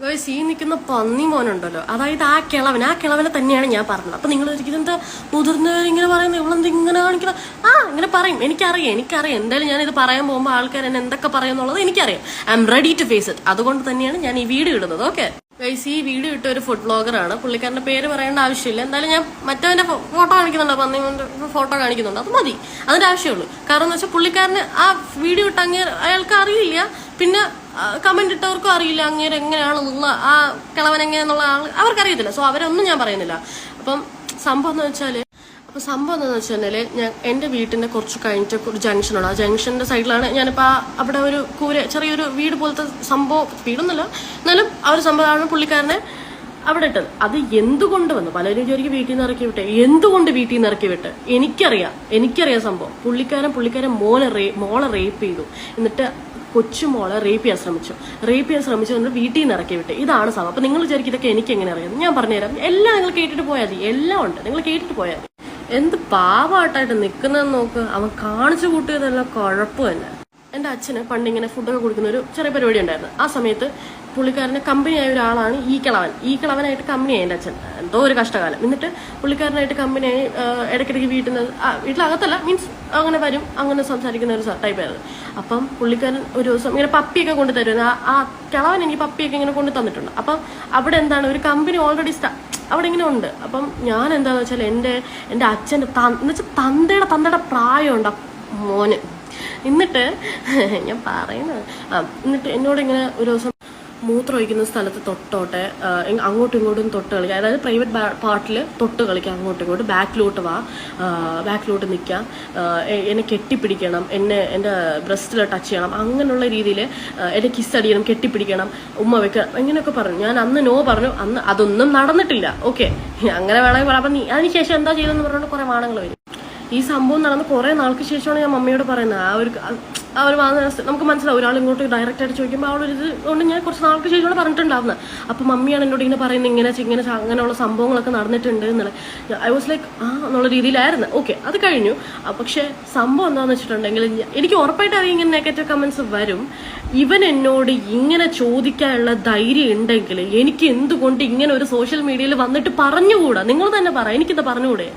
Guys, ഈ നിൽക്കുന്ന പന്നി മോനുണ്ടല്ലോ, അതായത് ആ കിളവനെ തന്നെയാണ് ഞാൻ പറഞ്ഞത്. അപ്പൊ നിങ്ങൾ ഇതെന്താ മുതിർന്നവരിങ്ങനെ പറയുന്നത്, ഇവളെന്താ ഇങ്ങനെ കാണിക്കണം? ഇങ്ങനെ പറയും. എനിക്കറിയാം എന്തായാലും ഞാൻ ഇത് പറയാൻ പോകുമ്പോൾ ആൾക്കാർ എന്നെ എന്തൊക്കെ പറയുന്നുള്ളത് എനിക്കറിയാം. I'm ready to face it. അതുകൊണ്ട് തന്നെയാണ് ഞാൻ ഈ വീഡിയോ ഇടുന്നത്. ഓക്കെ ഗൈസ്, ഈ വീഡിയോ ഇട്ട ഒരു ഫുഡ് വ്ളോഗറാണ്. പുള്ളിക്കാരന്റെ പേര് പറയേണ്ട ആവശ്യമില്ല. എന്തായാലും ഞാൻ മറ്റവന്റെ ഫോട്ടോ കാണിക്കുന്നുണ്ടോ, പന്നിന്റെ ഫോട്ടോ കാണിക്കുന്നുണ്ട്, അത് മതി. അതിന്റെ ആവശ്യമുള്ളൂ. കാരണം എന്ന് വെച്ചാൽ പുള്ളിക്കാരന് ആ വീഡിയോ ഇട്ട അയാൾക്ക് അറിയില്ല, പിന്നെ കമന്റ് ഇട്ടവർക്കും അറിയില്ല അങ്ങേര് എങ്ങനെയാണെന്നുള്ള, ആ കിളവൻ എങ്ങനെയാന്നുള്ള അവർക്കറിയത്തില്ല. സോ അവരൊന്നും ഞാൻ പറയുന്നില്ല. സംഭവം എന്താണെന്ന് വെച്ചാല് ഞാൻ എന്റെ വീട്ടിന്റെ കുറച്ച് കഴിഞ്ഞിട്ട് ഒരു ജംഗ്ഷനാണ്. ആ ജംഗ്ഷന്റെ സൈഡിലാണ് ഞാനിപ്പോ അവിടെ ഒരു ചെറിയൊരു വീട് പോലത്തെ സംഭവം, വീടൊന്നുമില്ല എന്നാലും ആ ഒരു സംഭവമാണ് പുള്ളിക്കാരനെ അവിടെ ഇട്ടത്. അത് എന്തുകൊണ്ട് വന്നു? പലരും വിചാരിക്കും വീട്ടിൽ നിന്ന് ഇറക്കി വിട്ടെ. എന്തുകൊണ്ട് വീട്ടിൽ നിന്ന് ഇറക്കി വിട്ട്? എനിക്കറിയാം സംഭവം. പുള്ളിക്കാരൻ മോളെ റേപ്പ് ചെയ്തു. എന്നിട്ട് കൊച്ചുമോളെ റേപ്പ് ചെയ്യാൻ ശ്രമിച്ചു എന്നിട്ട് വീട്ടിൽ നിന്ന് ഇറക്കി വിട്ട്. ഇതാണ് സംഭവം. അപ്പൊ നിങ്ങൾ വിചാരിക്കും ഇതൊക്കെ എനിക്ക് എങ്ങനെ അറിയാം? ഞാൻ പറഞ്ഞുതരാം. എല്ലാം നിങ്ങൾ കേട്ടിട്ട് പോയാൽ മതി. എല്ലാം ഉണ്ട്, നിങ്ങൾ കേട്ടിട്ട് പോയാൽ മതി. എന്ത് പാവാട്ടായിട്ട് നിൽക്കുന്നതെന്ന് നോക്ക്. അവൻ കാണിച്ചു കൂട്ടിയതെല്ലാം കുഴപ്പമില്ല. എൻ്റെ അച്ഛന് പണ്ടിങ്ങനെ ഫുഡൊക്കെ കൊടുക്കുന്ന ഒരു ചെറിയ പരിപാടി ഉണ്ടായിരുന്നു. ആ സമയത്ത് പുള്ളിക്കാരന് കമ്പനിയായ ഒരാളാണ് ഈ കിളവനായിട്ട് കമ്പനിയായി എൻ്റെ അച്ഛൻ. എന്തോ ഒരു കഷ്ടകാലം. എന്നിട്ട് പുള്ളിക്കാരനായിട്ട് കമ്പനിയായി ഇടയ്ക്കിടയ്ക്ക് വീട്ടിലകത്തല്ല, മീൻസ് അങ്ങനെ വരും, അങ്ങനെ സംസാരിക്കുന്ന ഒരു ടൈപ്പായിരുന്നു. അപ്പം പുള്ളിക്കാരൻ ഒരു ദിവസം ഇങ്ങനെ പപ്പിയൊക്കെ കൊണ്ട് തരുന്നത്, ആ കിളവൻ എനിക്ക് പപ്പിയൊക്കെ ഇങ്ങനെ കൊണ്ട് തന്നിട്ടുണ്ട്. അപ്പം അവിടെ എന്താണ്, ഒരു കമ്പനി ഓൾറെഡി അവിടെ ഇങ്ങനെ ഉണ്ട്. അപ്പം ഞാൻ എന്താന്ന് വെച്ചാൽ എൻ്റെ അച്ഛൻ്റെ എന്നുവെച്ചാൽ തന്തയുടെ പ്രായമുണ്ട് മോന്. എന്നിട്ട് ഞാൻ പറയുന്നത് എന്നിട്ട് എന്നോട് ഇങ്ങനെ ഒരു ദിവസം മൂത്രം ഒഴിക്കുന്ന സ്ഥലത്ത് തൊട്ടോട്ടെ, അങ്ങോട്ടും ഇങ്ങോട്ടും തൊട്ട് കളിക്കുക, അതായത് പ്രൈവറ്റ് പാർട്ടിൽ തൊട്ട് കളിക്കുക, അങ്ങോട്ടും ഇങ്ങോട്ടും, ബാക്കിലോട്ട് നിൽക്കുക, എന്നെ കെട്ടിപ്പിടിക്കണം, എൻ്റെ ബ്രസ്റ്റിൽ ടച്ച് ചെയ്യണം, അങ്ങനെയുള്ള രീതിയിൽ എന്നെ കിസ് അടിക്കണം, കെട്ടിപ്പിടിക്കണം, ഉമ്മ വെക്കണം, ഇങ്ങനെയൊക്കെ പറഞ്ഞു. ഞാൻ അന്ന് നോ പറഞ്ഞു. അന്ന് അതൊന്നും നടന്നിട്ടില്ല. ഓക്കെ, അങ്ങനെ വേണമെങ്കിൽ പറയാം. അപ്പം അതിനുശേഷം എന്താ ചെയ്തെന്ന് പറഞ്ഞുകൊണ്ട് കുറെ വാണങ്ങൾ വരും. ഈ സംഭവം നടന്ന് കുറെ നാൾക്ക് ശേഷമാണ് ഞാൻ മമ്മിയോട് പറയുന്നത്. ആ ഒരു നമുക്ക് മനസ്സിലാവും, ഒരാൾ ഇങ്ങോട്ട് ഡയറക്റ്റ് ആയിട്ട് ചോദിക്കുമ്പോൾ ആ ഒരു ഇത് കൊണ്ട് ഞാൻ കുറച്ച് നാൾക്ക് ശേഷമാണ് പറഞ്ഞിട്ടുണ്ടാവുന്നത്. അപ്പൊ മമ്മിയാണ് എന്നോട് ഇങ്ങനെ പറയുന്നത്, ഇങ്ങനെ അങ്ങനെയുള്ള സംഭവങ്ങളൊക്കെ നടന്നിട്ടുണ്ട് എന്നുള്ളത്. ഐ വാസ് ലൈക്ക് എന്നുള്ള രീതിയിലായിരുന്നു. ഓക്കെ, അത് കഴിഞ്ഞു. പക്ഷെ സംഭവം എന്താണെന്ന് വെച്ചിട്ടുണ്ടെങ്കിൽ എനിക്ക് ഉറപ്പായിട്ട് അറിയാം ഇങ്ങനെ നെഗറ്റീവ് കമന്റ്സ് വരും. ഇവൻ എന്നോട് ഇങ്ങനെ ചോദിക്കാനുള്ള ധൈര്യം ഉണ്ടെങ്കിൽ എനിക്ക് എന്തുകൊണ്ട് ഇങ്ങനെ ഒരു സോഷ്യൽ മീഡിയയിൽ വന്നിട്ട് പറഞ്ഞുകൂടാ? നിങ്ങൾ തന്നെ പറ, എനിക്കിത് പറഞ്ഞുകൂടെ?